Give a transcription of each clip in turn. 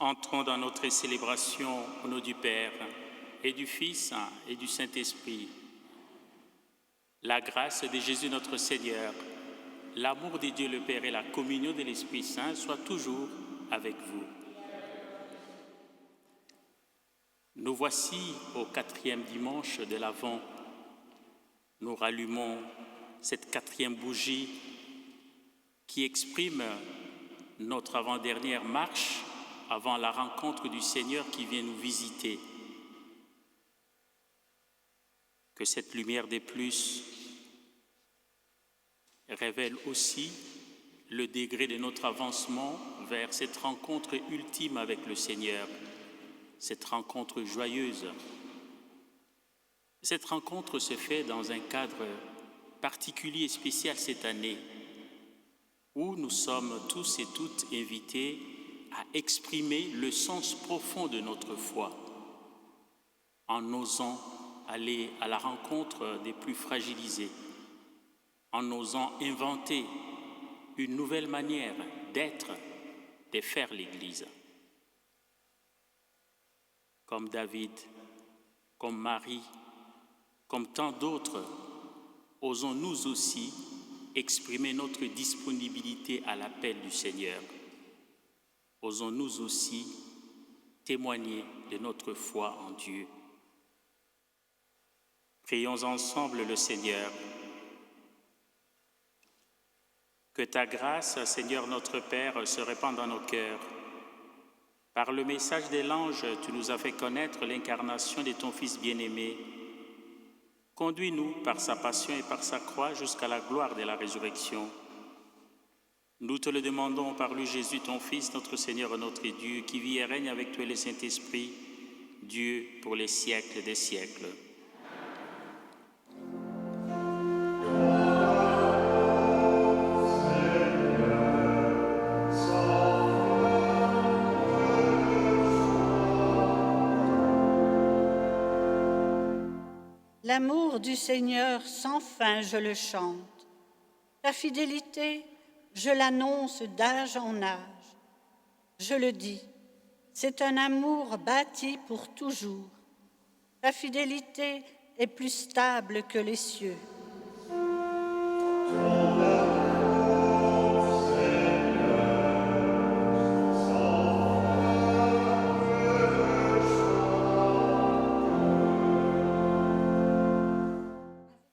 Entrons dans notre célébration au nom du Père et du Fils et du Saint-Esprit. La grâce de Jésus notre Seigneur, l'amour de Dieu le Père et la communion de l'Esprit Saint soient toujours avec vous. Nous voici au 4e dimanche de l'Avent. Nous rallumons cette 4e bougie qui exprime notre avant-dernière marche avant la rencontre du Seigneur qui vient nous visiter. Que cette lumière des plus révèle aussi le degré de notre avancement vers cette rencontre ultime avec le Seigneur, cette rencontre joyeuse. Cette rencontre se fait dans un cadre particulier et spécial cette année, où nous sommes tous et toutes invités à exprimer le sens profond de notre foi, en osant aller à la rencontre des plus fragilisés, en osant inventer une nouvelle manière d'être, de faire l'Église. Comme David, comme Marie, comme tant d'autres, osons nous aussi exprimer notre disponibilité à l'appel du Seigneur. Osons nous aussi témoigner de notre foi en Dieu. Prions ensemble le Seigneur. Que ta grâce, Seigneur notre Père, se répande dans nos cœurs. Par le message de l'ange, tu nous as fait connaître l'incarnation de ton Fils bien-aimé. Conduis-nous par sa passion et par sa croix jusqu'à la gloire de la résurrection. Nous te le demandons par lui Jésus, ton Fils, notre Seigneur et notre Dieu, qui vit et règne avec toi et le Saint-Esprit, Dieu pour les siècles des siècles. L'amour du Seigneur sans fin, je le chante. Ta fidélité, je l'annonce d'âge en âge. Je le dis, c'est un amour bâti pour toujours. Ta fidélité est plus stable que les cieux.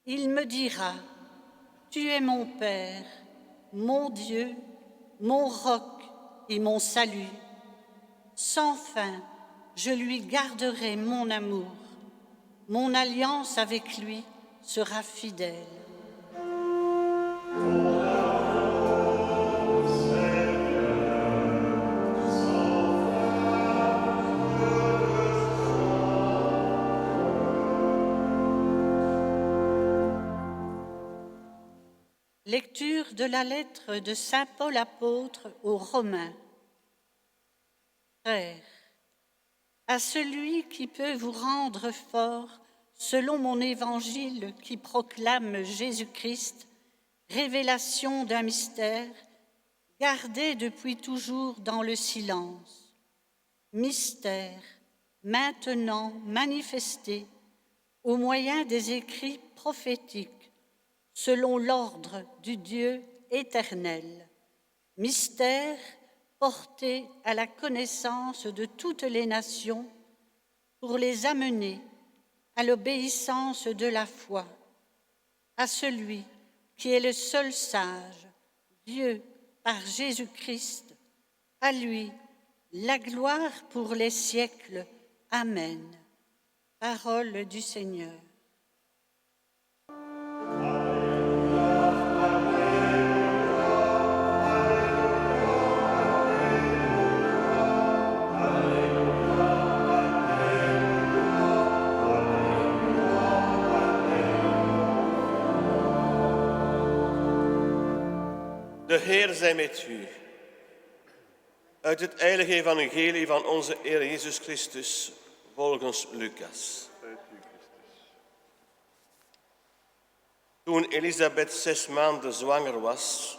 Il me dira, tu es mon Père, mon Dieu, mon roc et mon salut. Sans fin, je lui garderai mon amour. Mon alliance avec lui sera fidèle. Lecture de la lettre de saint Paul apôtre aux Romains. Frères, à celui qui peut vous rendre fort selon mon évangile qui proclame Jésus-Christ, révélation d'un mystère, gardé depuis toujours dans le silence. Mystère, maintenant manifesté au moyen des écrits prophétiques, selon l'ordre du Dieu éternel. Mystère porté à la connaissance de toutes les nations pour les amener à l'obéissance de la foi, à celui qui est le seul sage, Dieu par Jésus-Christ, à lui la gloire pour les siècles. Amen. Parole du Seigneur. De Heer zij met u. Uit het heilige evangelie van onze Heer Jezus Christus, volgens Lucas. Toen Elisabeth 6 maanden zwanger was,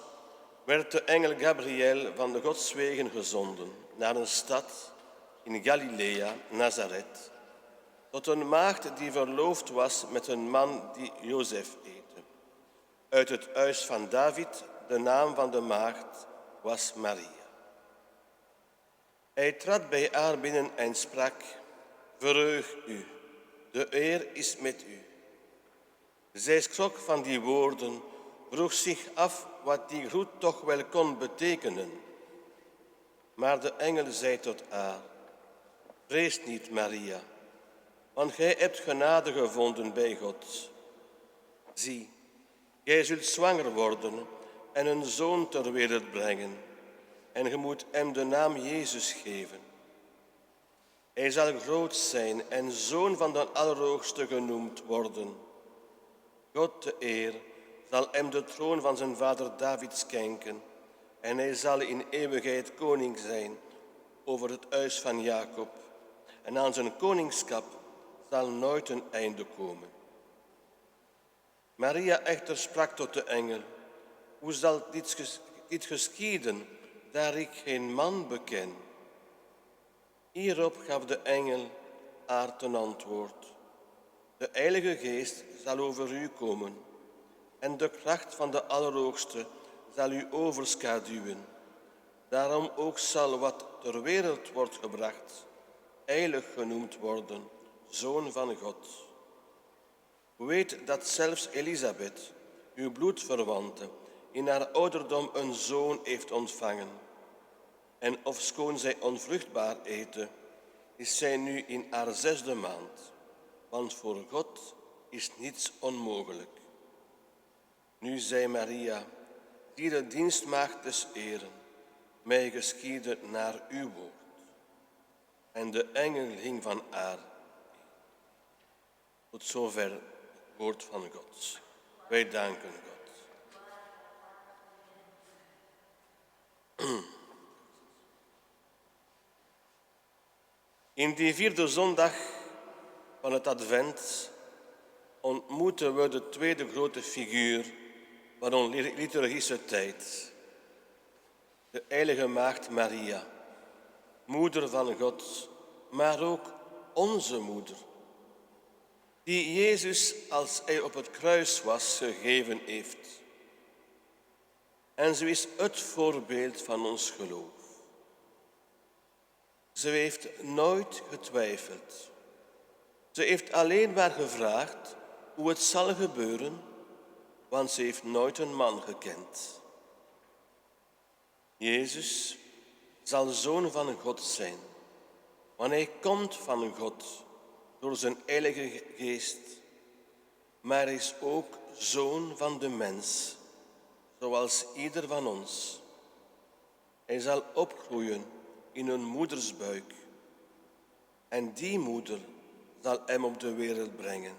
werd de engel Gabriel van de godswegen gezonden naar een stad in Galilea, Nazareth, tot een maagd die verloofd was met een man die Jozef heette. Uit het huis van David, de naam van de maagd was Maria. Hij trad bij haar binnen en sprak: verheug u, de eer is met u. Zij schrok van die woorden, vroeg zich af wat die groet toch wel kon betekenen. Maar de engel zei tot haar: vrees niet, Maria, want gij hebt genade gevonden bij God. Zie, gij zult zwanger worden en een zoon ter wereld brengen, en je moet hem de naam Jezus geven. Hij zal groot zijn en Zoon van de Allerhoogste genoemd worden. God de eer zal hem de troon van zijn vader David schenken, en hij zal in eeuwigheid koning zijn over het huis van Jacob. En aan zijn koningschap zal nooit een einde komen. Maria echter sprak tot de engel: hoe zal dit geschieden, daar ik geen man beken? Hierop gaf de engel haar ten antwoord: de Heilige Geest zal over u komen, en de kracht van de Allerhoogste zal u overschaduwen. Daarom ook zal wat ter wereld wordt gebracht heilig genoemd worden, Zoon van God. Weet dat zelfs Elisabeth, uw bloedverwante, in haar ouderdom een zoon heeft ontvangen. En ofschoon zij onvruchtbaar eten, is zij nu in haar 6e maand, want voor God is niets onmogelijk. Nu zei Maria: zie de dienstmaagd des Heeren, mij geschieden naar uw woord. En de engel ging van haar. Tot zover het woord van God. Wij danken God. In die 4e zondag van het Advent ontmoeten we de tweede grote figuur van onze liturgische tijd. De heilige maagd Maria, moeder van God, maar ook onze moeder, die Jezus als hij op het kruis was gegeven heeft. En ze is het voorbeeld van ons geloof. Ze heeft nooit getwijfeld. Ze heeft alleen maar gevraagd hoe het zal gebeuren, want ze heeft nooit een man gekend. Jezus zal Zoon van God zijn, want hij komt van God door zijn Heilige Geest, maar hij is ook Zoon van de mens, zoals ieder van ons. Hij zal opgroeien in een moedersbuik en die moeder zal hem op de wereld brengen.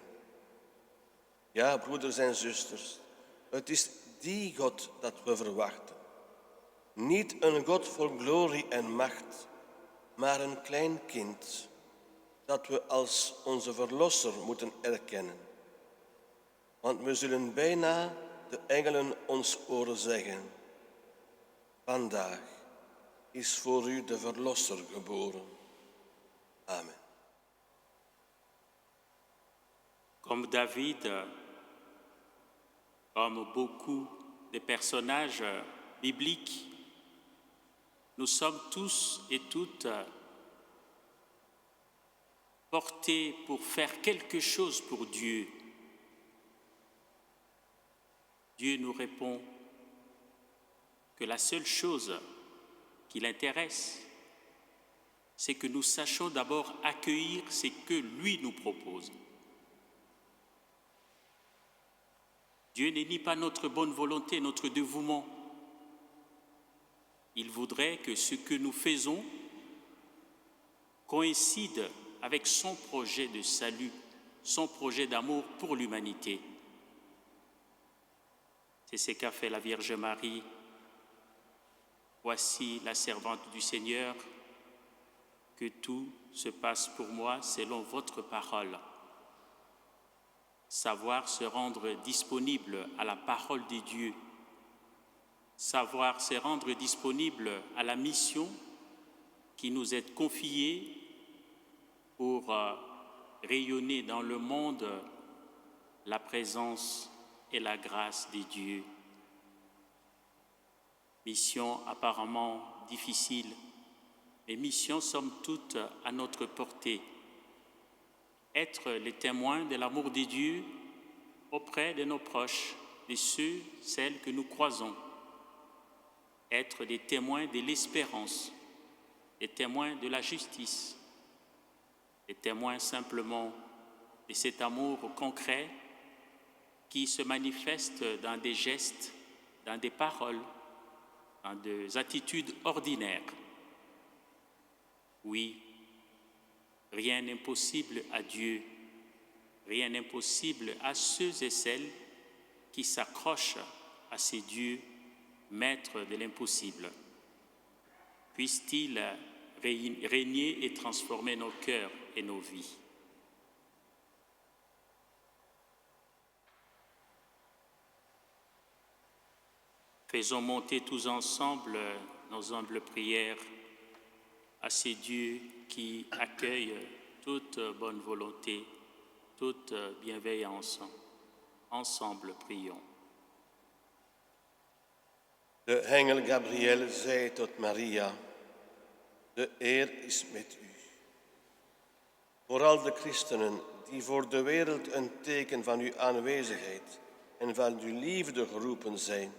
Ja, broeders en zusters, het is die God dat we verwachten. Niet een God vol glorie en macht, maar een klein kind dat we als onze verlosser moeten erkennen. Want we zullen bijna de engelen ons horen zeggen: vandaag is voor u de verlosser geboren. Amen. Comme David, comme beaucoup de personnages bibliques, nous sommes tous et toutes portés pour faire quelque chose pour Dieu. Dieu nous répond que la seule chose qui l'intéresse, c'est que nous sachions d'abord accueillir ce que lui nous propose. Dieu ne nie pas notre bonne volonté, notre dévouement. Il voudrait que ce que nous faisons coïncide avec son projet de salut, son projet d'amour pour l'humanité. C'est ce qu'a fait la Vierge Marie. Voici la servante du Seigneur, que tout se passe pour moi selon votre parole. Savoir se rendre disponible à la parole de Dieu, savoir se rendre disponible à la mission qui nous est confiée pour rayonner dans le monde la présence et la grâce de Dieu. Mission apparemment difficile, mais mission somme toute à notre portée. Être les témoins de l'amour de Dieu auprès de nos proches, de ceux, celles que nous croisons. Être des témoins de l'espérance, des témoins de la justice, des témoins simplement de cet amour concret qui se manifeste dans des gestes, dans des paroles, dans des attitudes ordinaires. Oui, rien n'est impossible à Dieu, rien n'est impossible à ceux et celles qui s'accrochent à ces dieux, maîtres de l'impossible. Puisse-t-il régner et transformer nos cœurs et nos vies. Faisons monter tous ensemble nos humbles prières à ces dieux qui accueillent toute bonne volonté, toute bienveillance. Ensemble, prions. De engel Gabriel zei tot Maria, de eer is met u. Vooral de christenen die voor de wereld een teken van uw aanwezigheid en van uw liefde geroepen zijn,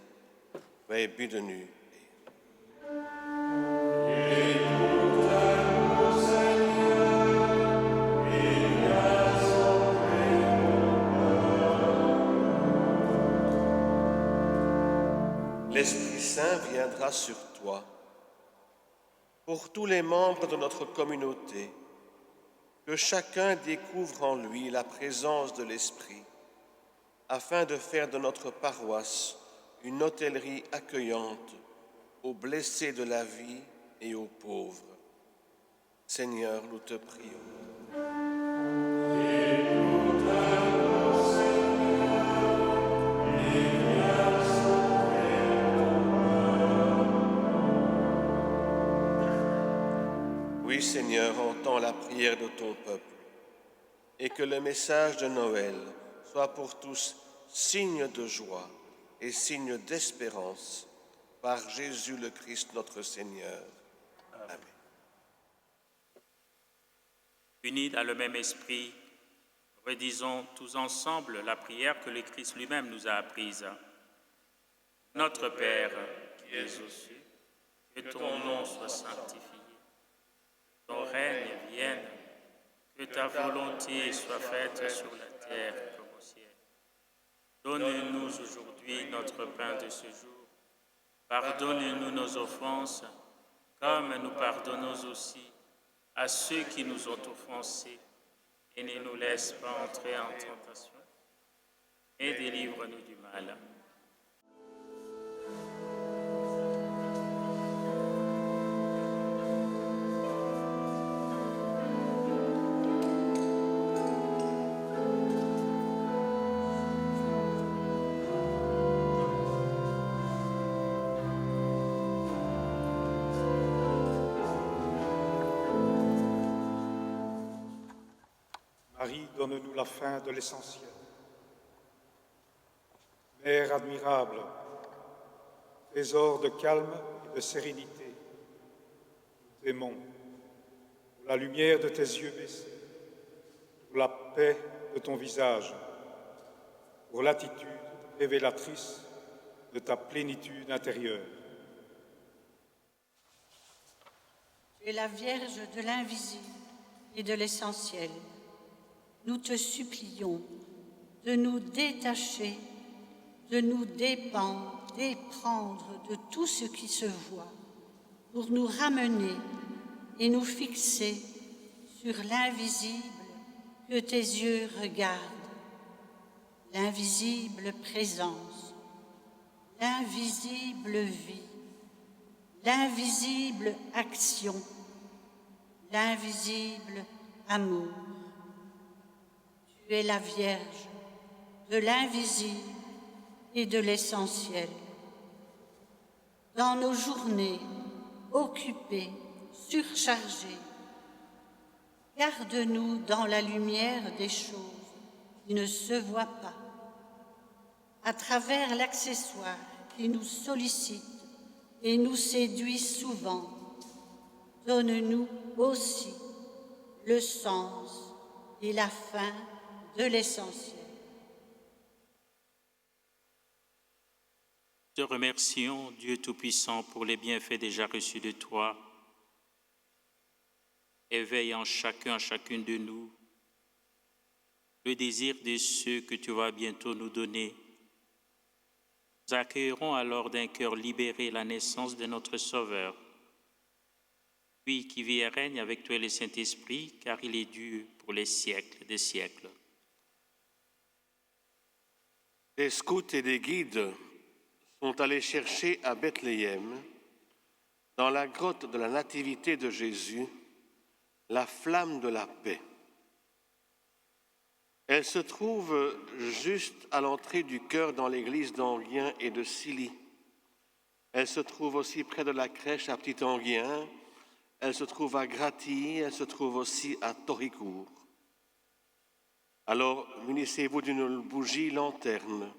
wij bidden u. L'Esprit Saint viendra sur toi. Pour tous les membres de notre communauté, que chacun découvre en lui la présence de l'Esprit, afin de faire de notre paroisse une hôtellerie accueillante aux blessés de la vie et aux pauvres. Seigneur, nous te prions. Oui, Seigneur, entends la prière de ton peuple et que le message de Noël soit pour tous signe de joie et signe d'espérance par Jésus le Christ notre Seigneur. Amen. Unis dans le même esprit, redisons tous ensemble la prière que le Christ lui-même nous a apprise. Notre Père, qui es aux cieux, que ton nom soit sanctifié. Ton règne vienne, que ta volonté soit faite sur la terre comme au ciel. Donne-nous aujourd'hui notre pain de ce jour. Pardonne-nous nos offenses, comme nous pardonnons aussi à ceux qui nous ont offensés. Et ne nous laisse pas entrer en tentation, et délivre-nous du mal. Marie, donne-nous la fin de l'essentiel. Mère admirable, trésor de calme et de sérénité, nous t'aimons pour la lumière de tes yeux baissés, pour la paix de ton visage, pour l'attitude révélatrice de ta plénitude intérieure. Tu es la Vierge de l'invisible et de l'essentiel. Nous te supplions de nous détacher, de nous déprendre de tout ce qui se voit, pour nous ramener et nous fixer sur l'invisible que tes yeux regardent, l'invisible présence, l'invisible vie, l'invisible action, l'invisible amour. Tu es la Vierge de l'invisible et de l'essentiel. Dans nos journées occupées, surchargées, Garde-nous dans la lumière des choses qui ne se voient pas, à travers l'accessoire qui nous sollicite et nous séduit souvent. Donne-nous aussi le sens et la fin de l'essentiel. Te remercions, Dieu Tout-Puissant, pour les bienfaits déjà reçus de toi. Éveille en chacune de nous le désir de ceux que tu vas bientôt nous donner. Nous accueillerons alors d'un cœur libéré la naissance de notre Sauveur, lui qui vit et règne avec toi et le Saint-Esprit, car il est Dieu pour les siècles des siècles. Des scouts et des guides sont allés chercher à Bethléem, dans la grotte de la Nativité de Jésus, la flamme de la paix. Elle se trouve juste à l'entrée du chœur dans l'église d'Enghien et de Silly. Elle se trouve aussi près de la crèche à Petit-Enghien. Elle se trouve à Graty. Elle se trouve aussi à Toricourt. Alors, munissez-vous d'une bougie lanterne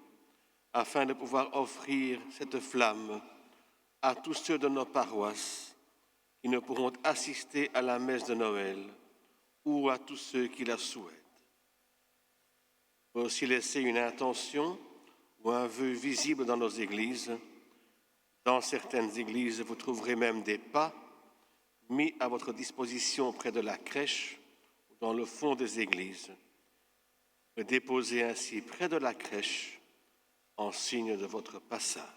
afin de pouvoir offrir cette flamme à tous ceux de nos paroisses qui ne pourront assister à la messe de Noël ou à tous ceux qui la souhaitent. Vous pouvez aussi laisser une intention ou un vœu visible dans nos églises. Dans certaines églises, vous trouverez même des pas mis à votre disposition près de la crèche ou dans le fond des églises. Vous déposez ainsi près de la crèche en signe de votre passage.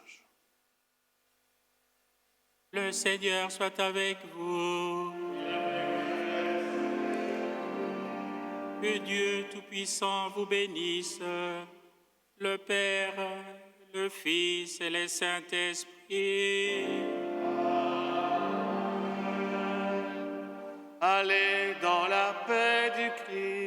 Le Seigneur soit avec vous. Que Dieu Tout-Puissant vous bénisse, le Père, le Fils et le Saint-Esprit. Allez dans la paix du Christ.